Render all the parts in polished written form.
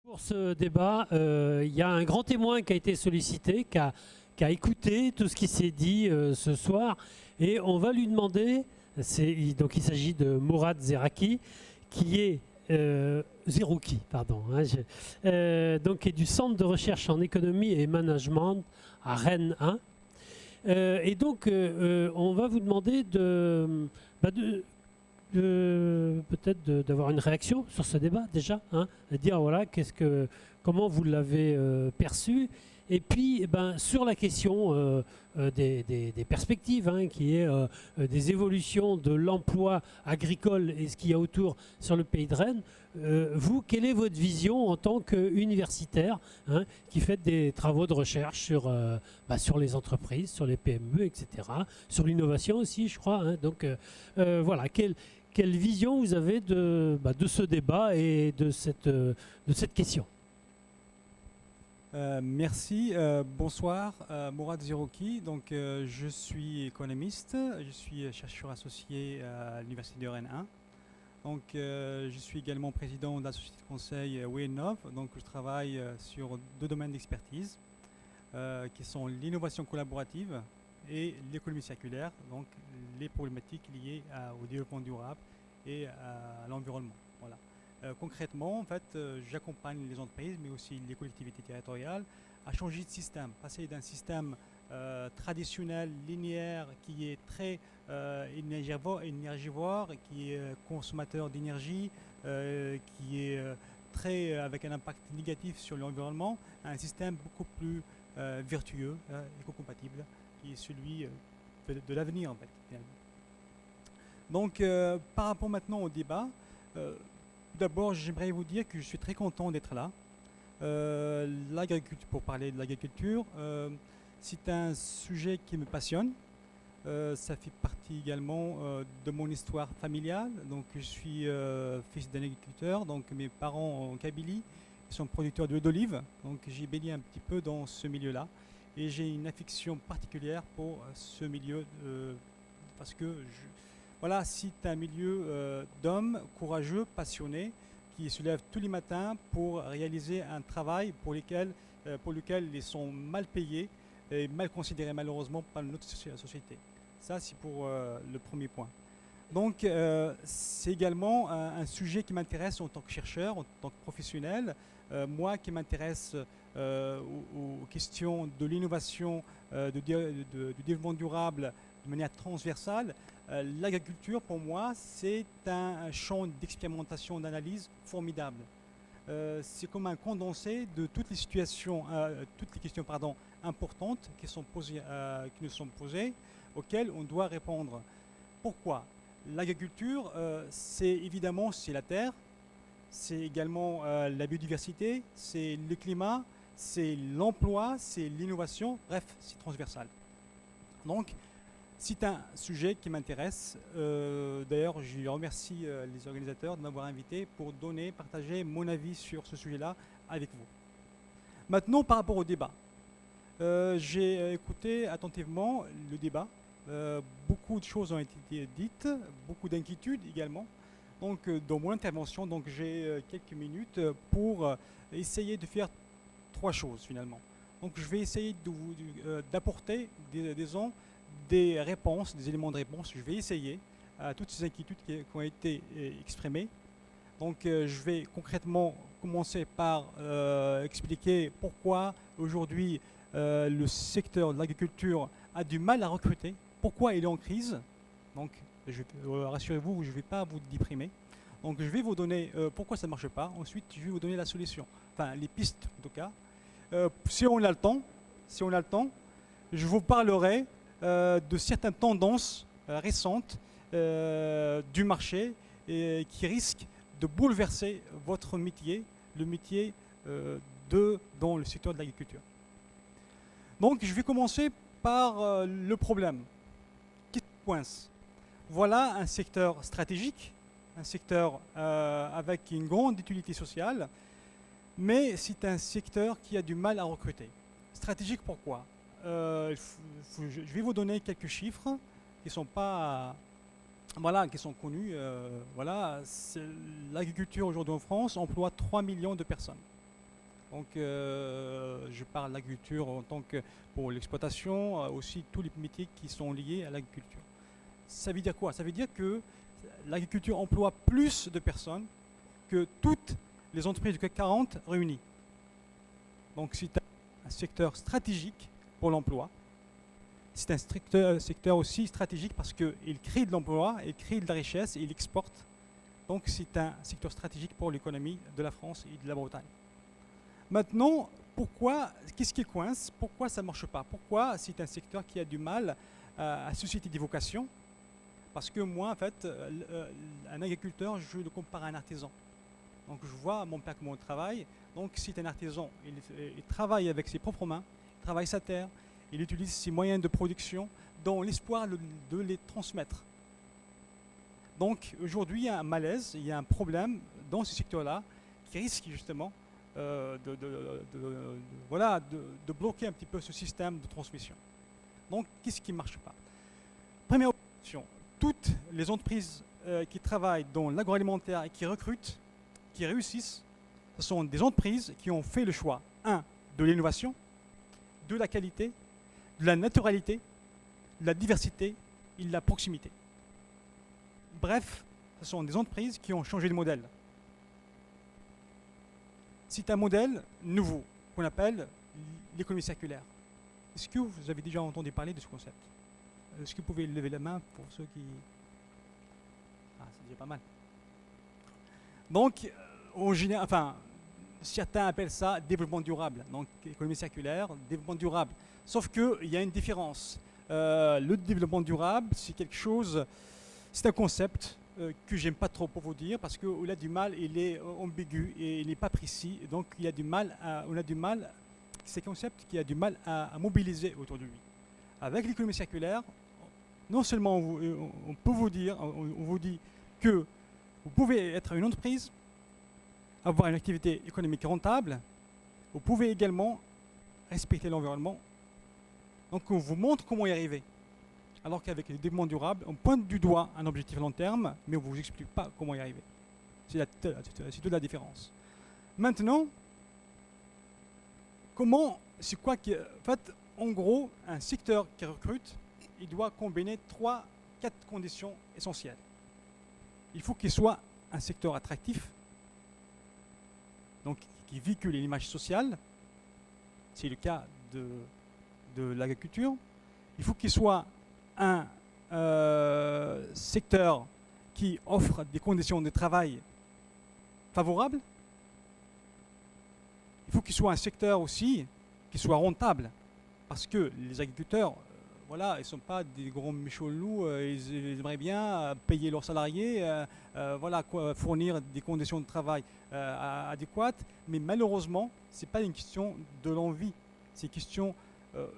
Pour ce débat, il y a un grand témoin qui a été sollicité, qui a écouté tout ce qui s'est dit ce soir, et on va lui demander, donc il s'agit de Mourad Zeraki, qui est Zerouki, pardon, hein, donc qui est du Centre de recherche en économie et management à Rennes 1. Et donc on va vous demander peut-être d'avoir une réaction sur ce débat déjà, hein, de dire voilà comment vous l'avez perçu, et puis sur la question des perspectives, hein, qui est des évolutions de l'emploi agricole et ce qu'il y a autour sur le pays de Rennes. Vous, quelle est votre vision en tant qu'universitaire, hein, qui fait des travaux de recherche sur les entreprises, sur les PME, etc., sur l'innovation aussi, je crois, hein, donc voilà, quelle vision vous avez de ce débat et de cette question? Merci, bonsoir, Mourad Zerouki. Donc, je suis économiste, je suis chercheur associé à l'Université de Rennes 1. Donc, je suis également président de la société de conseil WeInnov. Donc, je travaille sur deux domaines d'expertise qui sont l'innovation collaborative et l'économie circulaire, donc les problématiques liées au développement durable et à l'environnement. Voilà. Concrètement, en fait, j'accompagne les entreprises, mais aussi les collectivités territoriales, à changer de système, passer d'un système traditionnel, linéaire, qui est très énergivore, qui est consommateur d'énergie, qui est avec un impact négatif sur l'environnement, à un système beaucoup plus vertueux, éco-compatible, qui est celui de l'avenir, en fait, finalement. Donc, par rapport maintenant au débat, d'abord, j'aimerais vous dire que je suis très content d'être là. Pour parler de l'agriculture, c'est un sujet qui me passionne. Ça fait partie également de mon histoire familiale. Donc, je suis fils d'un agriculteur. Donc, mes parents en Kabylie sont producteurs d'huile d'olive. Donc, j'ai baigné un petit peu dans ce milieu-là. Et j'ai une affection particulière pour ce milieu parce que voilà, c'est un milieu d'hommes courageux, passionnés, qui se lèvent tous les matins pour réaliser un travail pour lequel ils sont mal payés et mal considérés malheureusement par notre société. Ça, c'est pour le premier point. Donc, c'est également un sujet qui m'intéresse en tant que chercheur, en tant que professionnel. Moi qui m'intéresse aux questions de l'innovation, du développement durable de manière transversale, l'agriculture, pour moi, c'est un champ d'expérimentation, d'analyse formidable. C'est comme un condensé de toutes les situations, toutes les questions importantes qui nous sont posées, auxquelles on doit répondre. Pourquoi? L'agriculture, c'est la terre, c'est également la biodiversité, c'est le climat, c'est l'emploi, c'est l'innovation, bref, c'est transversal. Donc, c'est un sujet qui m'intéresse. D'ailleurs, je remercie les organisateurs de m'avoir invité pour partager mon avis sur ce sujet-là avec vous. Maintenant, par rapport au débat. J'ai écouté attentivement le débat. Beaucoup de choses ont été dites, beaucoup d'inquiétudes également. Donc, dans mon intervention, j'ai quelques minutes pour essayer de faire trois choses finalement. Donc, je vais essayer d'apporter, disons, des réponses, des éléments de réponse. Je vais essayer à toutes ces inquiétudes qui ont été exprimées. Donc, je vais concrètement commencer par expliquer pourquoi aujourd'hui le secteur de l'agriculture a du mal à recruter, pourquoi il est en crise. Donc, rassurez-vous, je ne vais pas vous déprimer. Donc, je vais vous donner pourquoi ça ne marche pas. Ensuite, je vais vous donner la solution, enfin les pistes en tout cas. Si on a le temps, je vous parlerai de certaines tendances récentes du marché qui risquent de bouleverser votre métier, le métier dans le secteur de l'agriculture. Donc, je vais commencer par le problème. Qui coince? Voilà un secteur stratégique, un secteur avec une grande utilité sociale, mais c'est un secteur qui a du mal à recruter. Stratégique, pourquoi? Je vais vous donner quelques chiffres qui sont connus. L'agriculture aujourd'hui en France emploie 3 millions de personnes. Donc, je parle de l'agriculture en tant que pour l'exploitation, aussi tous les métiers qui sont liés à l'agriculture. Ça veut dire quoi? Ça veut dire que l'agriculture emploie plus de personnes que toutes les entreprises du CAC 40 réunies. Donc, c'est un secteur stratégique pour l'emploi. C'est un secteur aussi stratégique parce qu'il crée de l'emploi, il crée de la richesse et il exporte. Donc, c'est un secteur stratégique pour l'économie de la France et de la Bretagne. Maintenant, qu'est-ce qui coince? Pourquoi ça ne marche pas? Pourquoi c'est un secteur qui a du mal à susciter des vocations? Parce que moi, en fait, un agriculteur, je le compare à un artisan. Donc, je vois mon père comment il travaille. Donc, c'est un artisan. Il travaille avec ses propres mains, il travaille sa terre, il utilise ses moyens de production dans l'espoir de les transmettre. Donc, aujourd'hui, il y a un malaise, il y a un problème dans ce secteur-là qui risque justement de bloquer un petit peu ce système de transmission. Donc, qu'est-ce qui ne marche pas? Première option, toutes les entreprises qui travaillent dans l'agroalimentaire et qui recrutent, qui réussissent, ce sont des entreprises qui ont fait le choix, 1, de l'innovation, de la qualité, de la naturalité, de la diversité et de la proximité. Bref, ce sont des entreprises qui ont changé de modèle. C'est un modèle nouveau qu'on appelle l'économie circulaire. Est-ce que vous avez déjà entendu parler de ce concept? Est-ce que vous pouvez lever la main pour ceux qui... Ah, c'est déjà pas mal. Donc, en général, enfin, certains appellent ça développement durable. Donc, économie circulaire, développement durable. Sauf qu'il y a une différence. Le développement durable, c'est quelque chose... C'est un concept que j'aime pas trop pour vous dire parce qu'il a du mal, il est ambigu et il n'est pas précis. Donc il a du mal c'est un concept qui a du mal à mobiliser autour de lui. Avec l'économie circulaire, non seulement on peut vous dire, on vous dit que vous pouvez être une entreprise, avoir une activité économique rentable, vous pouvez également respecter l'environnement. Donc on vous montre comment y arriver. Alors qu'avec le développement durable, on pointe du doigt un objectif à long terme, mais on ne vous explique pas comment y arriver. C'est toute la différence. Maintenant, c'est quoi qui... En fait, en gros, un secteur qui recrute, il doit combiner 3-4 conditions essentielles. Il faut qu'il soit un secteur attractif, donc qui véhicule une image sociale. C'est le cas de l'agriculture. Il faut qu'il soit un secteur qui offre des conditions de travail favorables. Il faut qu'il soit un secteur aussi qui soit rentable, parce que les agriculteurs, voilà, ils ne sont pas des grands méchants loups, ils aimeraient bien payer leurs salariés, voilà, fournir des conditions de travail adéquates, mais malheureusement, ce n'est pas une question de l'envie, c'est une question,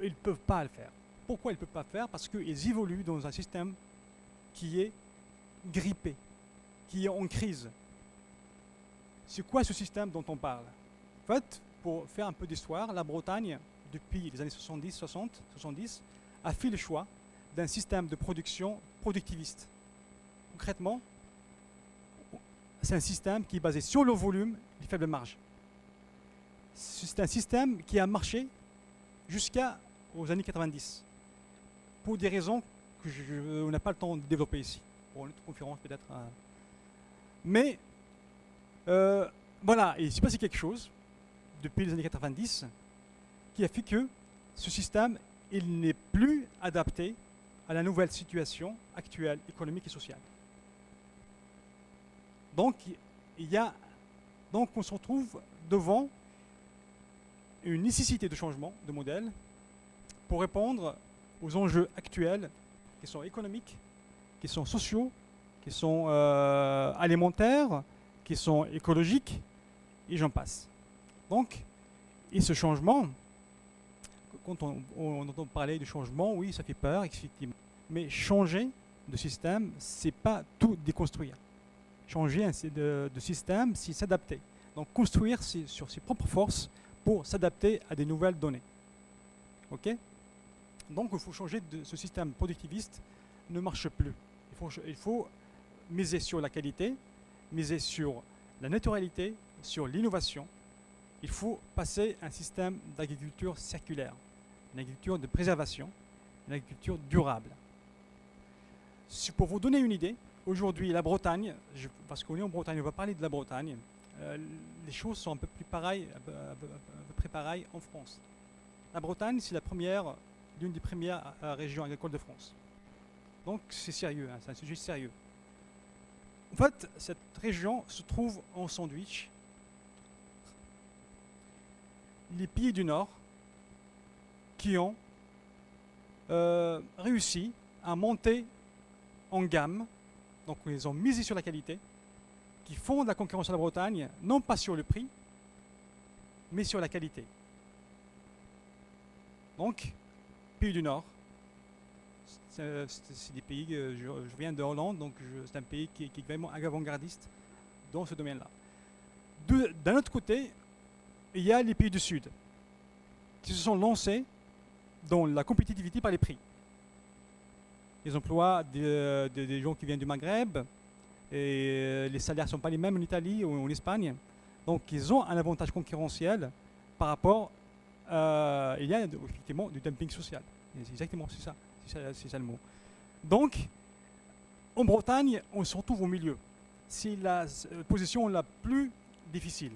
ils ne peuvent pas le faire. Pourquoi ils ne peuvent pas faire? Parce qu'ils évoluent dans un système qui est grippé, qui est en crise. C'est quoi ce système dont on parle? En fait, pour faire un peu d'histoire, la Bretagne, depuis les années 70, a fait le choix d'un système de production productiviste. Concrètement, c'est un système qui est basé sur le volume et les faibles marges. C'est un système qui a marché jusqu'aux années 90. Pour des raisons que on n'a pas le temps de développer ici. Pour une autre conférence peut-être. Mais voilà, il s'est passé quelque chose depuis les années 90 qui a fait que ce système, il n'est plus adapté à la nouvelle situation actuelle, économique et sociale. Donc, on se retrouve devant une nécessité de changement de modèle pour répondre aux enjeux actuels qui sont économiques, qui sont sociaux, qui sont alimentaires, qui sont écologiques, et j'en passe. Donc, et ce changement, quand on entend parler de changement, oui, ça fait peur, effectivement. Mais changer de système, c'est pas tout déconstruire. Changer de système, c'est s'adapter. Donc, construire sur ses propres forces pour s'adapter à des nouvelles données. OK ? Donc, il faut changer de ce système productiviste, ne marche plus. Il faut miser sur la qualité, miser sur la naturalité, sur l'innovation il faut passer à un système d'agriculture circulaire, une agriculture de préservation, une agriculture durable. Pour vous donner une idée, aujourd'hui, la Bretagne, parce qu'on est en Bretagne, on va parler de la Bretagne, les choses sont un peu plus pareilles, à peu près pareilles en France. La Bretagne, c'est l'une des premières régions agricoles de France. Donc c'est sérieux, hein, c'est un sujet sérieux. En fait, cette région se trouve en sandwich. Les pays du Nord qui ont réussi à monter en gamme, donc ils ont misé sur la qualité, qui font de la concurrence à la Bretagne, non pas sur le prix, mais sur la qualité. Donc, pays du Nord, c'est des pays, je viens de Hollande, donc c'est un pays qui est vraiment avant-gardiste dans ce domaine-là. D'un autre côté, il y a les pays du Sud qui se sont lancés dans la compétitivité par les prix. Ils emploient des gens qui viennent du Maghreb et les salaires ne sont pas les mêmes en Italie ou en Espagne. Donc ils ont un avantage concurrentiel par rapport il y a effectivement du dumping social. C'est exactement c'est ça le mot. Donc en Bretagne, on se retrouve au milieu. C'est la position la plus difficile.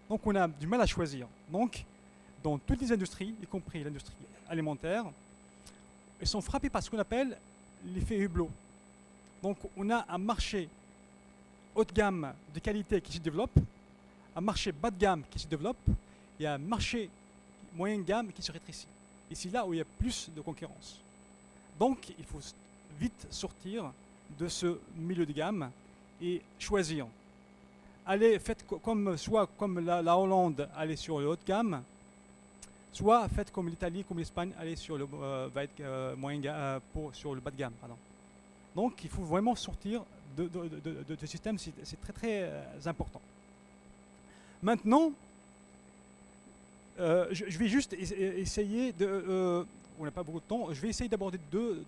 Donc on a du mal à choisir. Donc dans toutes les industries, y compris l'industrie alimentaire, elles sont frappées par ce qu'on appelle l'effet hublot. Donc on a un marché haut de gamme de qualité qui se développe, un marché bas de gamme qui se développe et un marché moyen de gamme qui se rétrécit. Et c'est là où il y a plus de concurrence. Donc il faut vite sortir de ce milieu de gamme et choisir. Faites soit comme la Hollande, aller sur le haut de gamme, soit faites comme l'Italie, comme l'Espagne, aller sur le sur le bas de gamme. Pardon. Donc il faut vraiment sortir de ce système, c'est très très important. Maintenant, je vais juste essayer on n'a pas beaucoup de temps, je vais essayer d'aborder deux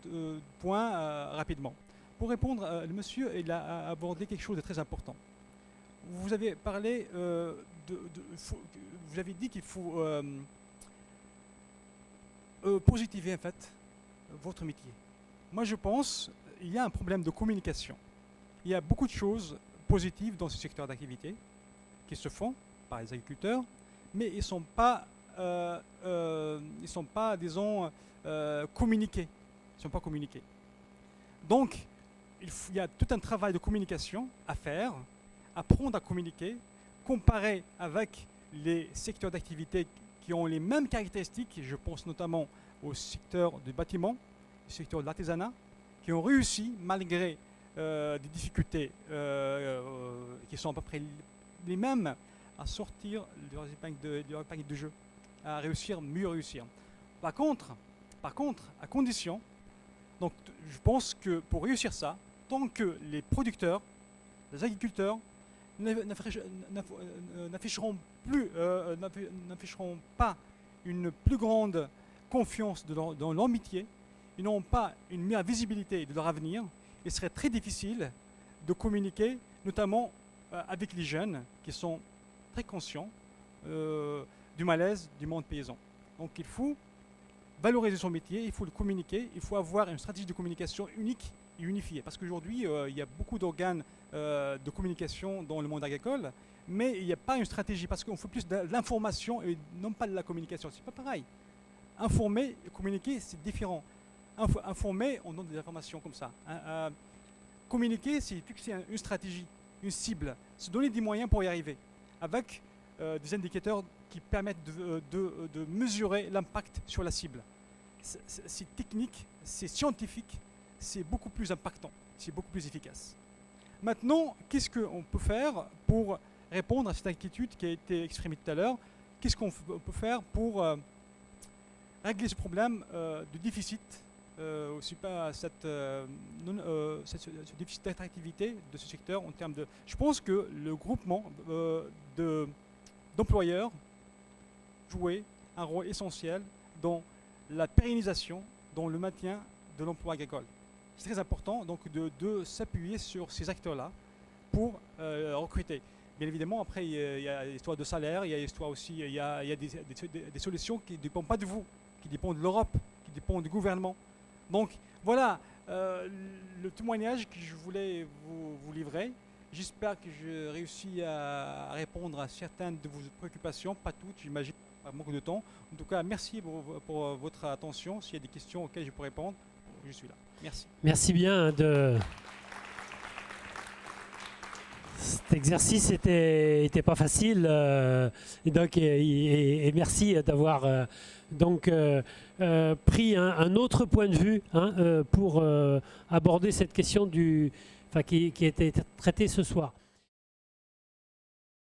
points rapidement. Pour répondre, le monsieur il a abordé quelque chose de très important. Vous avez parlé vous avez dit qu'il faut positiver en fait votre métier. Moi je pense qu'il y a un problème de communication. Il y a beaucoup de choses positives dans ce secteur d'activité qui se font par les agriculteurs, mais ils ne sont pas, disons, communiqués. Ils ne sont pas communiqués. Donc, il y a tout un travail de communication à faire, apprendre à communiquer, comparer avec les secteurs d'activité qui ont les mêmes caractéristiques, je pense notamment au secteur du bâtiment, au secteur de l'artisanat, qui ont réussi, malgré des difficultés qui sont à peu près les mêmes, à sortir de leur épingle de jeu, à mieux réussir. Par contre, à condition, donc je pense que pour réussir ça, tant que les producteurs, les agriculteurs n'afficheront pas une plus grande confiance dans leur métier, ils n'auront pas une meilleure visibilité de leur avenir, il serait très difficile de communiquer, notamment avec les jeunes qui sont très conscients du malaise du monde paysan. Donc il faut valoriser son métier, il faut le communiquer, il faut avoir une stratégie de communication unique et unifiée. Parce qu'aujourd'hui, il y a beaucoup d'organes de communication dans le monde agricole, mais il n'y a pas une stratégie, parce qu'on fait plus de l'information et non pas de la communication. C'est pas pareil. Informer et communiquer, c'est différent. Informer, on donne des informations comme ça. Communiquer, c'est fixer une stratégie, une cible, se donner des moyens pour y arriver, avec des indicateurs qui permettent de mesurer l'impact sur la cible. C'est technique, c'est scientifique, c'est beaucoup plus impactant, c'est beaucoup plus efficace. Maintenant, qu'est-ce qu'on peut faire pour répondre à cette inquiétude qui a été exprimée tout à l'heure? Qu'est-ce qu'on peut faire pour régler ce problème de déficit, aussi pas ce déficit d'attractivité de ce secteur en termes de... Je pense que le groupement d'employeurs jouait un rôle essentiel dans la pérennisation, dans le maintien de l'emploi agricole. C'est très important donc de s'appuyer sur ces acteurs-là pour recruter. Bien évidemment, après, il y a l'histoire de salaire, il y a l'histoire aussi, il y a des solutions qui ne dépendent pas de vous, qui dépendent de l'Europe, qui dépendent du gouvernement. Donc voilà le témoignage que je voulais vous livrer. J'espère que je réussis à répondre à certaines de vos préoccupations, pas toutes, j'imagine, pas beaucoup de temps. En tout cas, merci pour votre attention. S'il y a des questions auxquelles je peux répondre, je suis là. Merci. Merci bien de... Cet exercice était pas facile, et donc et merci d'avoir pris un autre point de vue pour aborder cette question qui a été traitée ce soir.